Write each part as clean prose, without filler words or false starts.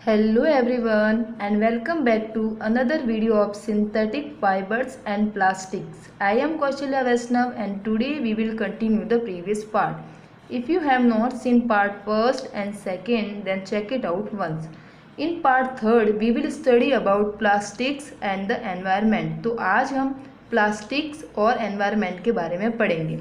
Hello everyone and welcome back to another video of synthetic fibers and plastics. I am Kaushalya Vaishnav and today we will continue the previous part. If you have not seen part first and second, then check it out once. In part third we will study about plastics and the environment. तो आज हम plastics और environment के बारे में पढ़ेंगे.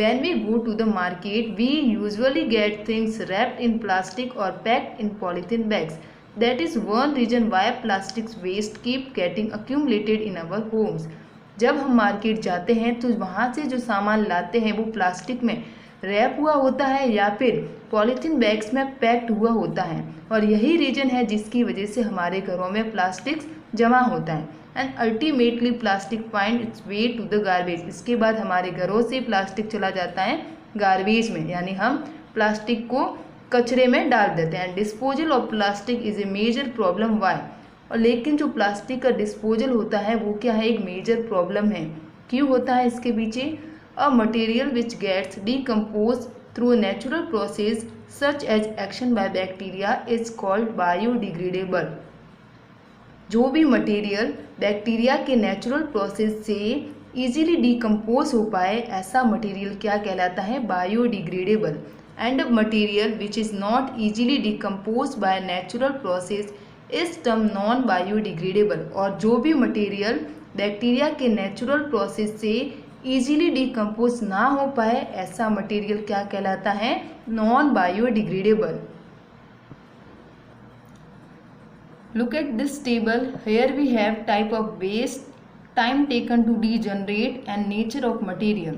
When we go to the market, we usually get things wrapped in plastic or packed in polythene bags. That is one reason why plastics waste keep getting accumulated in our homes. जब हम market जाते हैं तो वहाँ से जो सामान लाते हैं वो प्लास्टिक में रैप हुआ होता है या फिर पॉलीथीन बैग्स में पैक्ड हुआ होता है और यही रीजन है जिसकी वजह से हमारे घरों में प्लास्टिक्स जमा होता है. And ultimately plastic find its way to the garbage. इसके बाद हमारे घरों से प्लास्टिक चला जाता है गार्बेज में, यानी हम प्लास्टिक को कचरे में डाल देते हैं. Disposal of plastic is a major problem. Why? और लेकिन जो प्लास्टिक का डिस्पोजल होता है वो क्या है, एक मेजर प्रॉब्लम है. क्यों होता है इसके पीछे? A material which gets decompose through natural process such as action by bacteria is called biodegradable. जो भी मटेरियल बैक्टीरिया के नेचुरल प्रोसेस से इजीली डिकम्पोज हो पाए ऐसा मटेरियल क्या कहलाता है, biodegradable. And material which is not easily decompose by natural process is term non biodegradable. और जो भी मटेरियल बैक्टीरिया के नेचुरल प्रोसेस से इजीली डिकम्पोज ना हो पाए ऐसा मटेरियल क्या कहलाता है, non biodegradable. Look at this table. Here we have type of waste, time taken to degenerate and nature of material.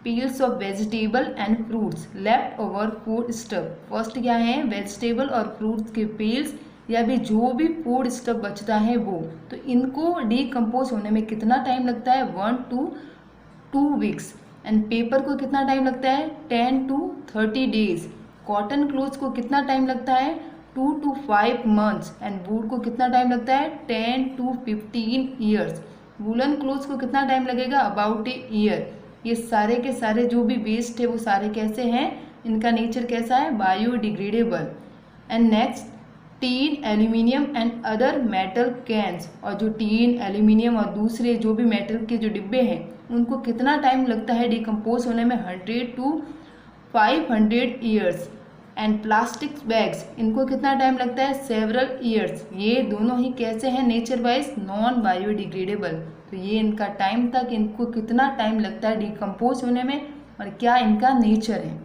Peels of vegetable and fruits, left over food stuff. First क्या है, vegetable और fruits के peels या भी जो भी food stuff बचता है वो, तो इनको decompose होने में कितना टाइम लगता है, 1 to 2 weeks. एंड पेपर को कितना टाइम लगता है, 10 to 30 days. कॉटन क्लोथ्स को कितना टाइम लगता है, 2 to 5 months. एंड वुड को कितना टाइम लगता है, 10 to 15 years. वुलन क्लोथ्स को कितना टाइम लगेगा, अबाउट ए ईयर. ये सारे के सारे जो भी वेस्ट है वो सारे कैसे हैं, इनका नेचर कैसा है, biodegradable. And next, tin, aluminium and other metal cans. और जो टीन, एल्यूमिनियम और दूसरे जो भी मेटल के जो डिब्बे हैं उनको कितना टाइम लगता है डिकम्पोज होने में, 100 to 500 years. And plastic bags, इनको कितना टाइम लगता है, सेवरल ईयर्स. ये दोनों ही कैसे हैं नेचर वाइज, नॉन बायोडिग्रेडेबल. तो ये इनका टाइम था कि इनको कितना टाइम लगता है डिकम्पोज होने में और क्या इनका नेचर है.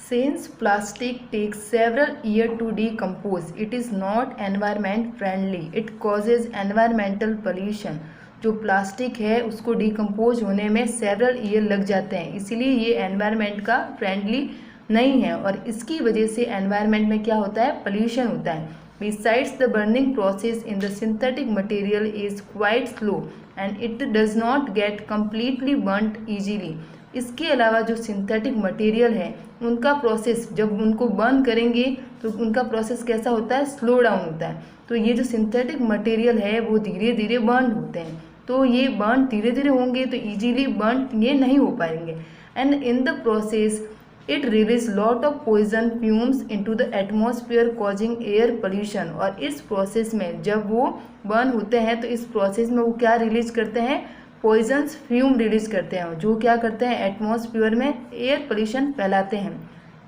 Since plastic takes several year to decompose it is not environment friendly. It causes environmental pollution. जो प्लास्टिक है उसको डिकम्पोज होने में सेवरल ईयर लग जाते हैं, इसीलिए ये एनवायरमेंट का फ्रेंडली नहीं है और इसकी वजह से एनवायरनमेंट में क्या होता है, पोल्यूशन होता है. Besides the burning process in the synthetic material is quite slow and it does not get completely burned easily. इसके अलावा जो सिंथेटिक मटेरियल है उनका प्रोसेस जब उनको बर्न करेंगे तो उनका प्रोसेस कैसा होता है, स्लो डाउन होता है. तो ये जो सिंथेटिक मटेरियल है वो धीरे धीरे बर्न होते हैं, तो ये बर्न धीरे धीरे होंगे तो ईजीली बर्न ये नहीं हो पाएंगे. And in the process it release lot of poison fumes into the atmosphere causing air pollution. और इस प्रोसेस में जब वो बर्न होते हैं तो इस प्रोसेस में वो क्या रिलीज करते हैं, पॉइजन्स फ्यूम रिलीज करते हैं जो क्या करते हैं, एटमॉस्फेयर में एयर पोल्यूशन फैलाते हैं.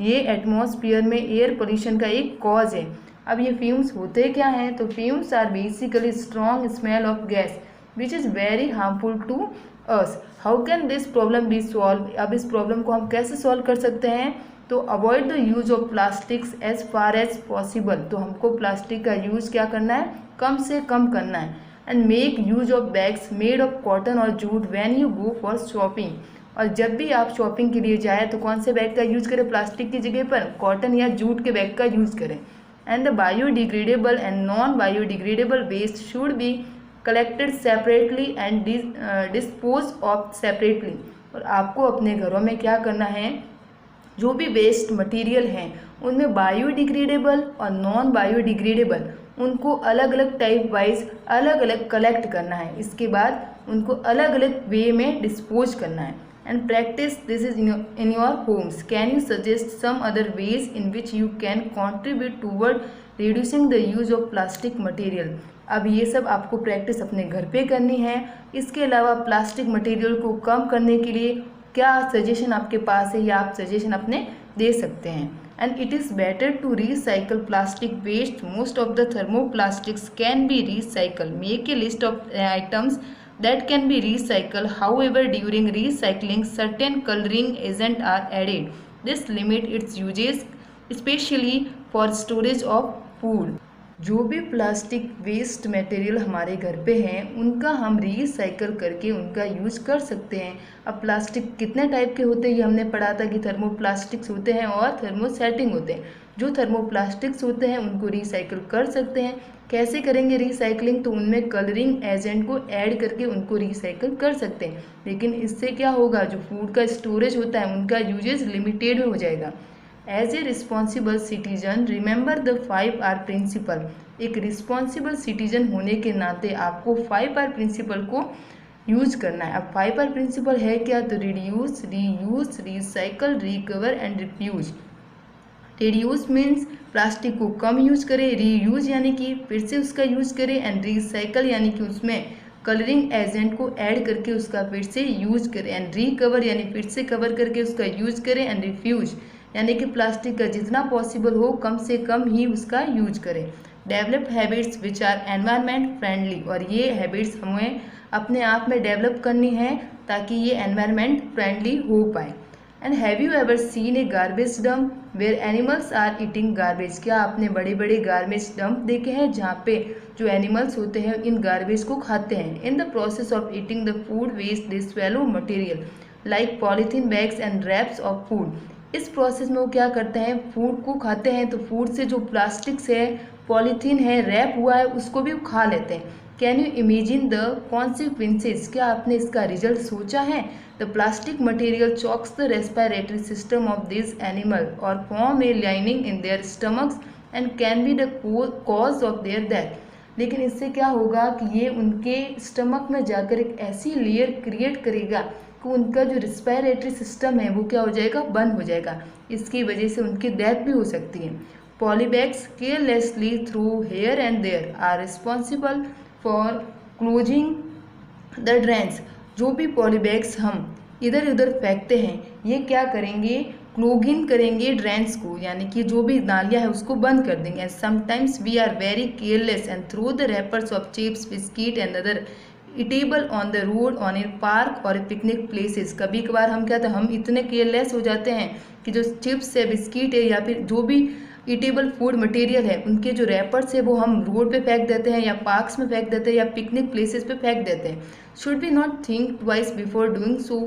ये एटमॉस्फेयर में एयर पोल्यूशन का एक कॉज है. अब ये फ्यूम्स होते क्या हैं, तो fumes are basically strong smell of gas which is very harmful to us. How can this problem be solve. अब इस प्रॉब्लम को हम कैसे सॉल्व कर सकते हैं, तो avoid the use of plastics as far as possible. तो हमको प्लास्टिक का यूज़ क्या करना है, कम से कम करना है. And make use of bags made of cotton और jute when you go for shopping. और जब भी आप शॉपिंग के लिए जाए तो कौन से बैग का यूज़ करें, प्लास्टिक की जगह पर कॉटन या जूट के बैग का यूज़ करें. And the biodegradable and non biodegradable waste should be collected separately and dispose of separately. और आपको अपने घरों में क्या करना है, जो भी वेस्ट मटेरियल हैं उनमें बायोडिग्रेडेबल और नॉन बायोडिग्रेडेबल उनको अलग अलग टाइप वाइज अलग अलग कलेक्ट करना है. इसके बाद उनको अलग अलग वे में डिस्पोज करना है. and practice this is in your homes. Can you suggest some other ways in which you can contribute toward reducing the use of plastic material? अब ये सब आपको प्रैक्टिस अपने घर पे करनी है। इसके अलावा प्लास्टिक मटेरियल को कम करने के लिए क्या सजेशन आपके पास है या आप सजेशन अपने दे सकते हैं। And it is better to recycle plastic waste. Most of the thermoplastics can be recycled. Make a list of items that can be recycled. However, during recycling, certain coloring agents are added. This limits its uses, especially for storage of food. जो भी plastic waste material हमारे घर पे हैं उनका हम recycle करके उनका यूज कर सकते हैं। अब प्लास्टिक कितने टाइप के होते हैं ये हमने पढ़ा था कि थर्मोप्लास्टिक्स होते हैं और थर्मोसेटिंग होते हैं। जो थर्मोप्लास्टिक्स होते हैं उनको रीसाइकल कर सकते हैं। कैसे करेंगे रीसाइकलिंग? तो उनमें कलरिंग एजेंट को ऐड करके उनको रीसाइकल कर सकते हैं। लेकिन इससे क्या होगा, जो फूड का स्टोरेज होता है उनका यूजेज लिमिटेड में हो जाएगा। As a responsible citizen remember the 5R principle. एक रिस्पॉन्सिबल सिटीजन होने के नाते आपको 5R प्रिंसिपल को यूज करना है। अब 5R प्रिंसिपल है क्या? तो reduce, reuse, recycle, recover and refuse. Reduce means plastic को कम यूज करें, रीयूज यानी कि फिर से उसका यूज करें, एंड रिसाइकल यानी कि उसमें कलरिंग एजेंट को ऐड करके उसका फिर से यूज करें, एंड रिकवर यानी फिर से कवर करके उसका यूज करें, एंड रिफ्यूज यानी कि प्लास्टिक का जितना पॉसिबल हो कम से कम ही उसका यूज करें। Developed habits which are environment friendly. और ये हैबिट्स हमें अपने आप में डेवलप करनी है ताकि ये एनवायरनमेंट फ्रेंडली हो पाए। And have you ever seen a garbage dump where animals are eating garbage? क्या आपने बड़े बड़े गार्बेज डंप देखे हैं जहाँ पे जो एनिमल्स होते हैं इन गार्बेज को खाते हैं? In the process of eating the food waste they swallow material like polythene bags and wraps of food. इस प्रोसेस में वो क्या करते हैं, फूड को खाते हैं तो फूड से जो प्लास्टिक्स है, पॉलीथीन है, रैप हुआ है, उसको भी खा लेते हैं। Can you imagine the consequences? क्या आपने इसका रिजल्ट सोचा है? The plastic material chokes the respiratory system of this animal और form a lining in their stomachs and can be the cause of their death. लेकिन इससे क्या होगा कि ये उनके स्टमक में जाकर एक ऐसी लेयर क्रिएट करेगा कि उनका जो रिस्पिरेटरी सिस्टम है वो क्या हो जाएगा, बंद हो जाएगा। इसकी वजह से उनकी डेथ भी हो सकती है। Polybags carelessly through here and there are responsible for closing the drains. जो भी पॉलीबैग्स हम इधर उधर फेंकते हैं ये क्या करेंगे, क्लोगिंग करेंगे ड्रेन्स को, यानी कि जो भी नालियाँ है उसको बंद कर देंगे। Sometimes we are very careless and throw the wrappers of chips, biscuit and other eatable on the road, on a park और पिकनिक प्लेसेस। कभी कभार हम क्या था, हम इतने केयरलेस हो जाते हैं कि जो चिप्स है, बिस्किट है या फिर जो भी ईटेबल फूड मटेरियल है उनके जो रैपर्स है वो हम रोड पे फेंक देते हैं या पार्क्स में फेंक देते हैं या पिकनिक प्लेसेस पे फेंक देते हैं। Should we not think twice before doing so?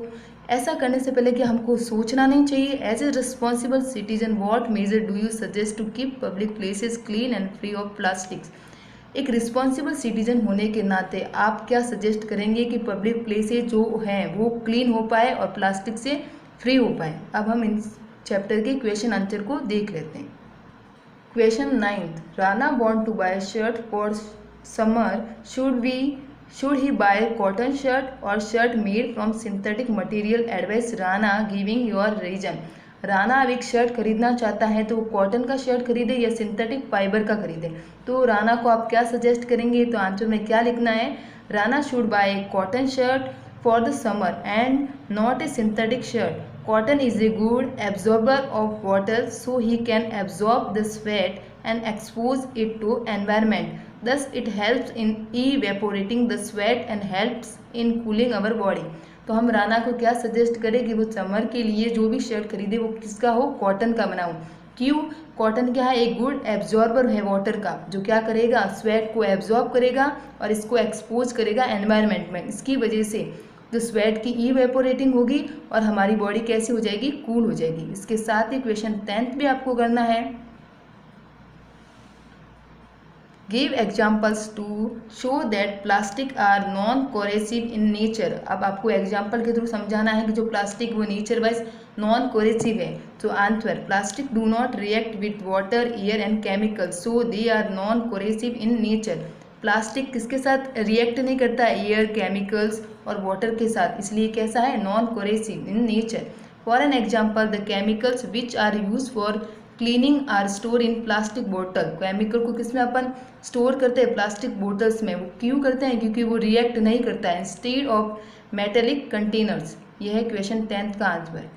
ऐसा करने से पहले कि हमको सोचना नहीं चाहिए? As a responsible citizen what major do you suggest to keep public places clean and free of plastics? एक रिस्पॉन्सिबल सिटीजन होने के नाते आप क्या सजेस्ट करेंगे कि पब्लिक प्लेसेस जो हैं वो क्लीन हो पाए और प्लास्टिक से फ्री हो पाए? अब हम इन चैप्टर के क्वेश्चन आंसर को देख लेते हैं। Question 9th. Rana want to buy a shirt for summer. Should he buy a cotton shirt or shirt made from synthetic material? Advise Rana giving your reason. Rana अब एक shirt खरीदना चाहता है तो वो कॉटन का शर्ट खरीदे या सिंथेटिक फाइबर का खरीदे? तो राना को आप क्या सजेस्ट करेंगे? तो आंसर में क्या लिखना है, Rana should buy A cotton shirt for the summer and not a synthetic shirt. Cotton is a good absorber of water, so he can absorb the sweat and expose it to environment. Thus it helps in evaporating the sweat and helps in cooling our body. तो हम राना को क्या suggest करें कि वो summer के लिए जो भी शर्ट खरीदे वो किसका हो, कॉटन का बना हो। क्यों? कॉटन क्या है, एक गुड एब्जॉर्बर है वाटर का, जो क्या करेगा, स्वेट को एब्जॉर्ब करेगा और इसको एक्सपोज करेगा एनवायरनमेंट में। इसकी वजह से जो स्वेट की इवेपोरेटिंग होगी और हमारी बॉडी कैसी हो जाएगी, कूल हो जाएगी। इसके साथ ही क्वेश्चन 10th भी आपको करना है। Give examples to show that plastic are non corrosive in nature. अब आपको एग्जाम्पल के थ्रू समझाना है कि जो प्लास्टिक वो नेचर वाइज नॉन कोरेसिव है। तो answer, plastic do not react with water, air and chemical, so they are non corrosive in nature. Plastic किसके साथ रिएक्ट नहीं करता है, एयर, केमिकल्स और वाटर के साथ, इसलिए कैसा है, non corrosive in nature. For an example the chemicals which are use for cleaning are store in plastic बोतल। केमिकल को किसमें अपन स्टोर करते हैं, प्लास्टिक बोतल्स में। वो क्यों करते हैं, क्योंकि वो रिएक्ट नहीं करता है, इंस्टेड ऑफ मेटेलिक कंटेनर्स। यह है क्वेश्चन 10th का आंसर।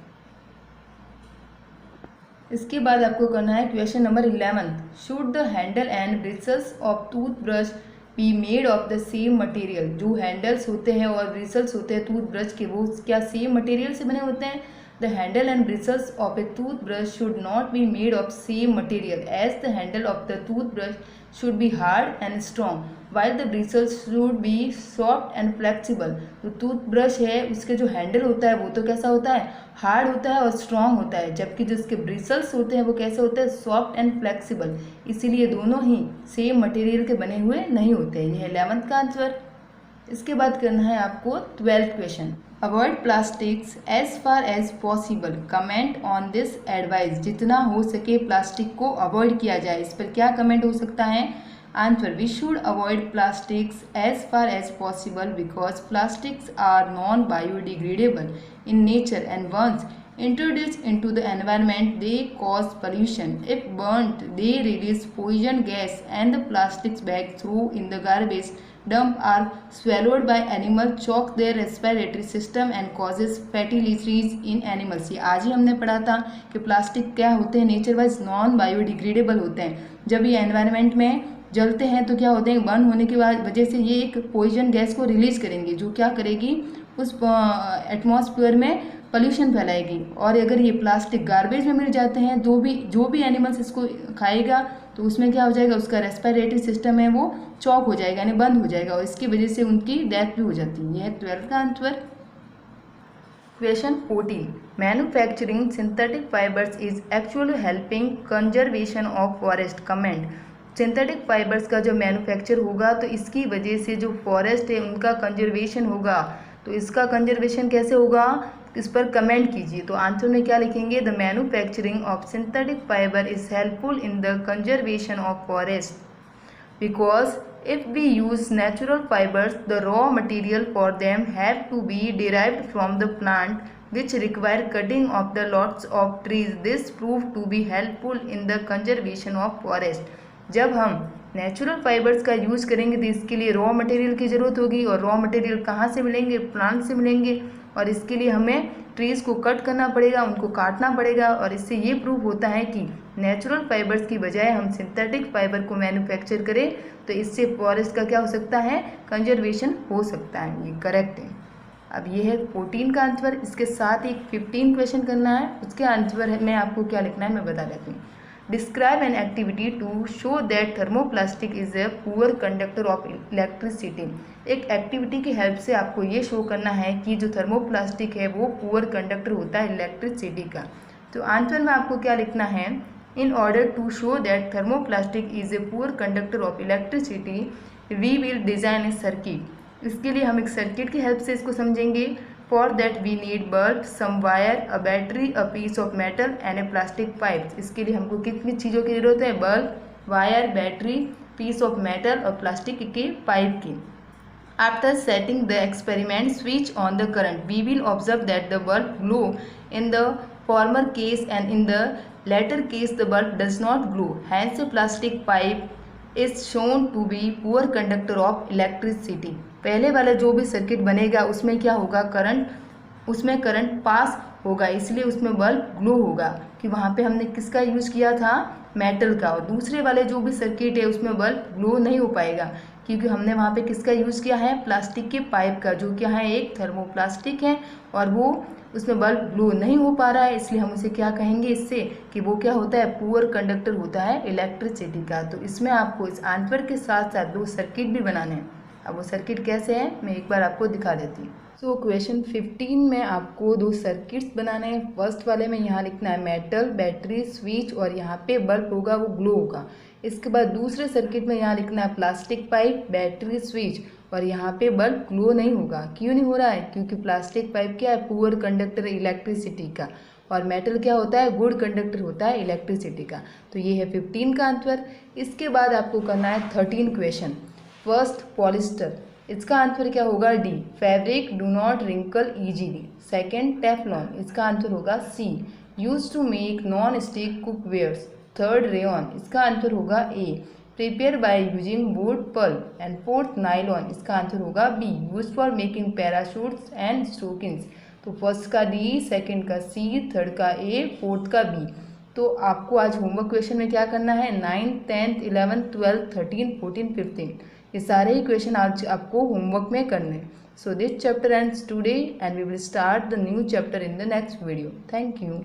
इसके बाद आपको करना है question number 11। Should the handle and bristles of toothbrush be made of the same material. जो हैंडल्स होते हैं और ब्रिसल्स होते हैं टूथब्रश के, वो क्या सेम मटेरियल से बने होते हैं। The handle and bristles of a toothbrush should not be made of same material, as the handle of the toothbrush should be hard and strong, while the bristles should be soft and flexible. तो toothbrush है उसके जो handle होता है वो तो कैसा होता है, हार्ड होता है और स्ट्रॉन्ग होता है, जबकि जो इसके ब्रिसल्स होते हैं वो कैसे होते हैं, सॉफ्ट एंड फ्लेक्सिबल। इसीलिए दोनों ही सेम मटेरियल के बने हुए नहीं होते। यह है 11th का आंसर। इसके बाद करना है आपको 12th question. Avoid plastics as far as possible, comment on this advice. जितना हो सके प्लास्टिक को अवॉइड किया जाए, इस पर क्या कमेंट हो सकता है। Answer, we should avoid plastics as far as possible because plastics are non biodegradable in nature and once introduced into the environment they cause pollution. If burnt they release poison gas and the plastics bag thrown in the garbage dump are swallowed by animals, choke their respiratory system and causes fatty disease in animals. ये आज ही हमने पढ़ा था कि plastic क्या होते हैं, nature wise non biodegradable होते हैं। जब ये एनवायरनमेंट में जलते हैं तो क्या होते हैं, बर्न होने की वजह से ये एक पॉइजन गैस को रिलीज करेंगे, जो क्या करेगी, उस एटमॉस्फेयर में पोल्यूशन फैलाएगी। और अगर ये प्लास्टिक गार्बेज में मिल जाते हैं तो जो भी एनिमल्स इसको खाएगा तो उसमें क्या हो जाएगा, उसका रेस्पिरेटरी सिस्टम है वो चॉक हो जाएगा, यानी बंद हो जाएगा, और इसकी वजह से उनकी डेथ भी हो जाती है। यह है 12th का answer. Question 14। Manufacturing synthetic fibres is actually helping conservation of forest, comment. Synthetic fibres का जो मैन्युफैक्चर होगा तो इसकी वजह से जो फॉरेस्ट है उनका कंजर्वेशन होगा। तो इसका कंजर्वेशन कैसे होगा, इस पर कमेंट कीजिए। तो आंसर में क्या लिखेंगे, the manufacturing of synthetic fibre is helpful in the conservation of forest because if we use natural fibers the raw material for them have to be derived from the plant which require cutting of the lots of trees. This proved to be helpful in the conservation of forest. जब हम natural fibres का use करेंगे तो इसके लिए raw material की ज़रूरत होगी, और रॉ मटेरियल कहाँ से मिलेंगे, प्लांट से मिलेंगे, और इसके लिए हमें ट्रीज़ को कट करना पड़ेगा, उनको काटना पड़ेगा, और इससे ये प्रूव होता है कि नेचुरल फाइबर्स की बजाय हम सिंथेटिक फाइबर को मैन्युफैक्चर करें तो इससे फॉरेस्ट का क्या हो सकता है, कंजर्वेशन हो सकता है। ये करेक्ट है। अब ये है 14 का आंसर। इसके साथ एक 15 क्वेश्चन करना है, उसके आंसर में आपको क्या लिखना है मैं बता देती हूँ। Describe an activity to show that thermoplastic is a poor conductor of electricity. एक एक्टिविटी की हेल्प से आपको ये शो करना है कि जो थर्मोप्लास्टिक है वो पुअर कंडक्टर होता है इलेक्ट्रिसिटी का। तो आंसर में आपको क्या लिखना है, in order to show that thermoplastic is a poor conductor of electricity we will design a circuit. इसके लिए हम एक सर्किट की हेल्प से इसको समझेंगे। For that we need bulb, some wire, a battery, a piece of metal and a plastic pipe. इसके लिए हमको कितनी चीज़ों की ज़रूरत है, bulb, wire, battery, piece of metal और प्लास्टिक के पाइप की। After setting the experiment, switch on the current. We will observe that the bulb glow in the former case and in the latter case the bulb does not glow. Hence, a plastic pipe is shown to be poor conductor of electricity. पहले वाला जो भी circuit बनेगा उसमें क्या होगा, उसमें current pass होगा, इसलिए उसमें बल्ब ग्लो होगा कि वहाँ पे हमने किसका यूज़ किया था, मेटल का। और दूसरे वाले जो भी सर्किट है उसमें बल्ब ग्लो नहीं हो पाएगा क्योंकि हमने वहाँ पे किसका यूज़ किया है, प्लास्टिक के पाइप का, जो क्या है एक थर्मोप्लास्टिक है, और वो उसमें बल्ब ग्लो नहीं हो पा रहा है, इसलिए हम उसे क्या कहेंगे इससे कि वो क्या होता है, पुअर कंडक्टर होता है इलेक्ट्रिसिटी का। तो इसमें आपको इस आंसर के साथ साथ दो सर्किट भी बनाने हैं। अब वो सर्किट कैसे है मैं एक बार आपको दिखा देती हूँ। सो क्वेश्चन 15 में आपको दो सर्किट्स बनाने हैं। फर्स्ट वाले में यहाँ लिखना है मेटल, बैटरी, स्विच, और यहाँ पे बल्ब होगा वो ग्लो होगा। इसके बाद दूसरे सर्किट में यहाँ लिखना है प्लास्टिक पाइप, बैटरी, स्विच, और यहाँ पे बल्ब ग्लो नहीं होगा। क्यों नहीं हो रहा है, क्योंकि प्लास्टिक पाइप क्या है, पुअर कंडक्टर इलेक्ट्रिसिटी का, और मेटल क्या होता है, गुड कंडक्टर होता है इलेक्ट्रिसिटी का। तो ये है 15 का आंसर। इसके बाद आपको करना है 13 क्वेश्चन। फर्स्ट पॉलिस्टर, इसका आंसर क्या होगा D. Fabric do not wrinkle easily. Second Teflon, इसका आंसर होगा C. Use to make non stick cookwares. Third rayon, इसका आंसर होगा A. Prepare by using wood pulp. And fourth nylon, इसका answer होगा B. Use for making parachutes and stockings. तो first का D, second का सी, third का ए, fourth का B. तो आपको आज होमवर्क क्वेश्चन में क्या करना है, 9th, 10th, 11th, 12th, 13, 14, 15 ये सारे ही क्वेश्चन आज आपको होमवर्क में करने हैं। So this chapter ends today and we will start the new chapter in the next video. Thank you.